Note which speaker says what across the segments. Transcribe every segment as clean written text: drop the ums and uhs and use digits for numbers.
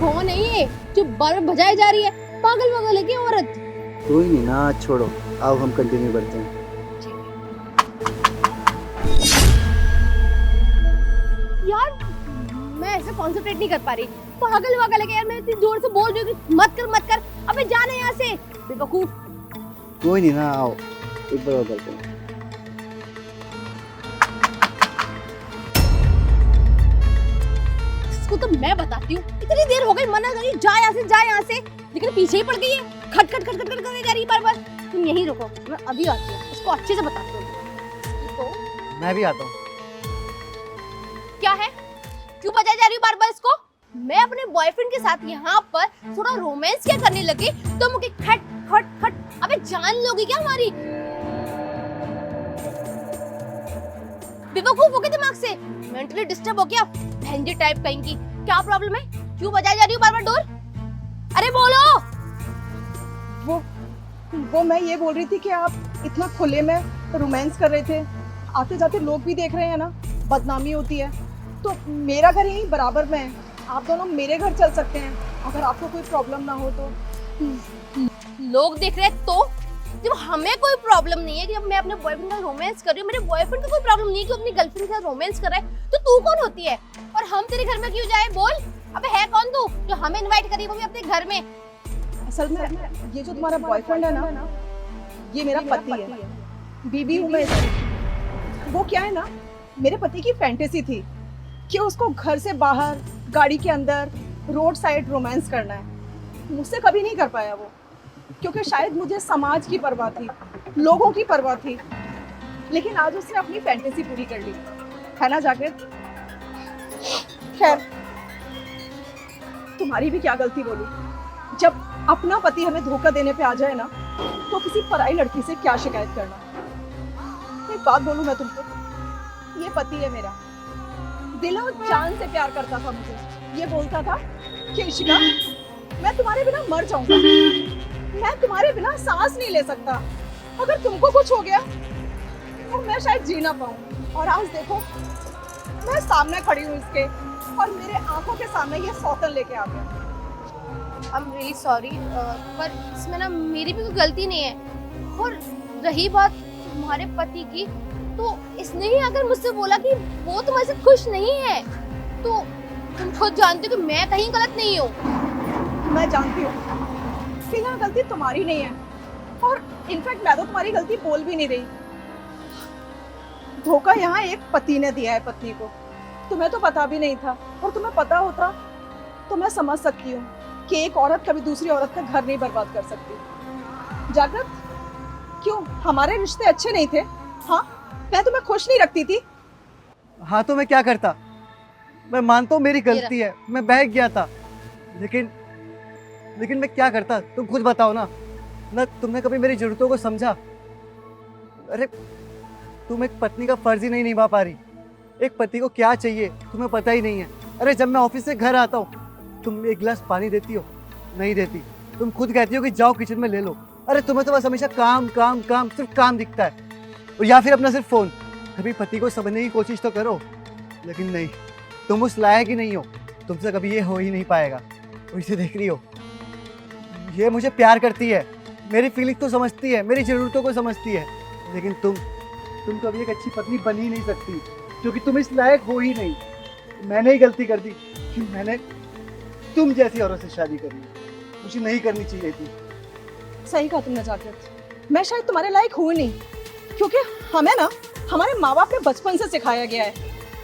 Speaker 1: कौन है ये जो बार बार बजाई जा रही है? पागल वागल है क्या औरत?
Speaker 2: कोई नहीं ना, छोड़ो, आओ हम कंटिन्यू करते हैं।
Speaker 1: यार मैं ऐसे कंसंट्रेट नहीं कर पा रही। पागल वागल है क्या यार? मैं इतनी जोर से बोल रही हूँ कि मत कर मत कर। अबे जाना यहाँ से बेवकूफ।
Speaker 2: कोई नहीं ना, आओ एक बार और करते हैं।
Speaker 1: इसको तो मैं बताती हूँ, इतनी देर हो गई मना करी जा यहाँ से जा यहाँ से, लेकिन पीछे ही पड़ गई है। खट खट खट खट खट करे जा रही है बार बार। तुम यहीं रुको, मैं अभी आती हूँ, इसको अच्छे से बताती हूँ। इसको
Speaker 2: मैं भी आता हूँ।
Speaker 1: क्या है? क्यों बजाई जा रही हूँ बार बार इसको? मैं अपने बॉयफ्रेंड के साथ यहाँ पर थोड़ा रोमांस क्या करने लगी तो मुझे खट खट खट। अबे जान लोगी क्या हमारी? बेवकूफ हो गए दिमाग से, मेंटली डिस्टर्ब हो गया, भैंजी टाइप कहेंगी। क्या प्रॉब्लम है? क्यों बजाई जा रही हूँ बार बार डोर? अरे बोलो।
Speaker 3: वो मैं ये बोल रही थी कि आप इतना खुले में रोमांस कर रहे थे, आते जाते लोग भी देख रहे हैं ना, बदनामी होती है। तो मेरा घर यहीं बराबर में है, आप दोनों मेरे घर चल सकते हैं अगर आपको कोई प्रॉब्लम ना हो तो।
Speaker 1: लोग देख रहे हैं तो? जब हमें कोई प्रॉब्लम नहीं है कि अब मैं अपने बॉयफ्रेंड का रोमांस कर रही हूँ, मेरे बॉयफ्रेंड को कोई प्रॉब्लम नहीं है कि अपनी गर्लफ्रेंड के साथ रोमांस कर रहा है, तो तू कौन होती है और हम तेरे घर में क्यों जाए? बोल। अबे है कौन तू जो हमें इनवाइट करी, वो भी अपने घर में?
Speaker 3: असल में ये जो तुम्हारा बॉयफ्रेंड है ना, ये मेरा पति है, बीबी हूँ मैं इसकी। वो क्या है ना, मेरे पति की फैंटेसी थी कि उसको घर से बाहर, गाड़ी के अंदर, रोड साइड रोमांस करना है। मुझसे कभी नहीं कर पाया वो, क्योंकि शायद मुझे समाज की परवाह थी, लोगों की परवाह थी। लेकिन आज उसने अपनी फैंटेसी पूरी कर ली, है ना जागृत? खैर, तुम्हारी भी क्या गलती बोली। जब अपना पति हमें धोखा देने पे आ जाए ना, तो किसी पराई लड़की से क्या शिकायत करना। एक बात बोलूं मैं तुमको, ये पति है मेरा, दिलों जान से प्यार करता था मुझे। ये बोलता था कि इशिका, मैं तुम्हारे बिना मर जाऊंगा, मैं तुम्हारे बिना सांस नहीं ले सकता, अगर तुमको कुछ हो गया तो मैं शायद जी ना पाऊं। और आज देखो, मैं सामने खड़ी हूँ इसके, और मेरे आंखों के सामने ये सौतन लेके आ गया।
Speaker 1: आई एम रियली सॉरी, पर इसमें ना मेरी भी कोई गलती नहीं है। और रही बात तुम्हारे पति की, तो इसने ही अगर मुझसे बोला कि वो तुम्हारे से खुश नहीं है, तो तुम खुद जानते हो कि मैं कहीं गलत नहीं हूँ।
Speaker 3: मैं जानती हूँ कि यहाँ गलती तुम्हारी नहीं है, और इनफैक्ट मैं तो तुम्हारी गलती बोल भी नहीं रही। धोखा यहाँ एक पति ने दिया है पत्नी को, तुम्हें तो पता भी नहीं था, और तुम्हें पता होता तो मैं समझ सकती हूँ कि एक औरत कभी दूसरी औरत का घर नहीं बर्बाद कर सकती। जागृत, क्यों हमारे रिश्ते अच्छे नहीं थे? हाँ, मैं तुम्हें खुश नहीं रखती थी।
Speaker 2: हाँ तो मैं क्या करता? मैं मानता हूँ मेरी गलती है, मैं बहक गया था, लेकिन मैं क्या करता? तुम खुद बताओ ना तुमने कभी मेरी जरूरतों को समझा? अरे तुम एक पत्नी का फर्ज ही नहीं निभा पा रही। एक पति को क्या चाहिए तुम्हें पता ही नहीं है। अरे जब मैं ऑफिस से घर आता हूँ, तुम एक गिलास पानी देती हो? नहीं देती। तुम खुद कहती हो कि जाओ किचन में ले लो। अरे तुम्हें तो बस हमेशा काम काम काम, सिर्फ काम दिखता है, और या फिर अपना सिर्फ फोन। कभी पति को समझने की कोशिश तो करो। लेकिन नहीं, तुम उस लायक ही नहीं हो, तुमसे कभी ये हो ही नहीं पाएगा। और इसे देख रही हो, ये मुझे प्यार करती है, मेरी फीलिंग तो समझती है, मेरी ज़रूरतों को समझती है, लेकिन तुम कभी एक अच्छी पत्नी बन ही नहीं सकती, क्योंकि तुम इस लायक हो ही नहीं। मैंने ही गलती कर दी कि मैंने तुम जैसी औरत से शादी करी, मुझे नहीं करनी चाहिए थी।
Speaker 3: सही कहा तुमने जागृत, मैं शायद तुम्हारे लायक हूँ नहीं, क्योंकि हमें ना हमारे माँ बाप ने बचपन से सिखाया गया है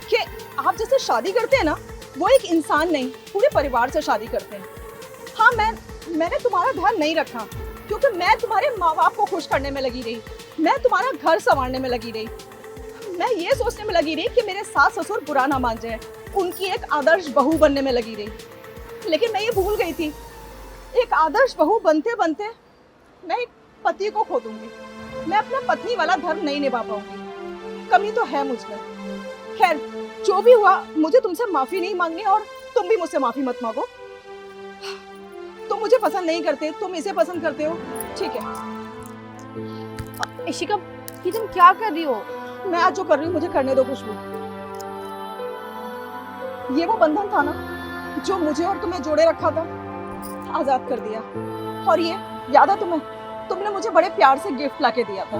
Speaker 3: कि आप जैसे शादी करते हैं ना, वो एक इंसान नहीं, पूरे परिवार से शादी करते हैं। हाँ, मैंने तुम्हारा ध्यान नहीं रखा, क्योंकि मैं तुम्हारे माँ बाप को खुश करने में लगी रही, मैं तुम्हारा घर संवारने में लगी रही, मैं ये सोचने में लगी रही कि मेरे सास ससुर बुरा ना मान जाए, उनकी एक आदर्श बहू बनने में लगी रही। लेकिन मैं ये भूल गई थी, एक आदर्श बहू बनते बनते मैं एक पति को खो दूंगी, मैं अपना पत्नी वाला धर्म नहीं निभा पाऊंगी। कमी तो है मुझमें। खैर, जो भी हुआ, मुझे तुमसे माफी नहीं मांगनी, और तुम भी मुझसे माफी मत मांगो। तुम मुझे पसंद नहीं करते, तुम इसे पसंद करते हो, ठीक है।
Speaker 1: इशिका, ये तुम क्या कर रही हो?
Speaker 3: मैं आज जो कर रही हूँ मुझे करने दो खुशबू। ये वो बंधन था ना जो मुझे और तुम्हें जोड़े रखा था, आजाद कर दिया। और ये याद है तुम्हें, तुमने मुझे बड़े प्यार से गिफ्ट लाके दिया था।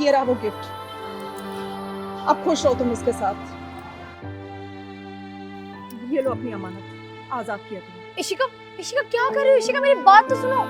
Speaker 3: ये रहा वो गिफ्ट, अब खुश रहो तुम इसके साथ। ये लो अपनी अमानत, आजाद किया तुमने।
Speaker 1: इशिका, इशिका क्या कर रही हो? इशिका मेरी बात तो सुनो।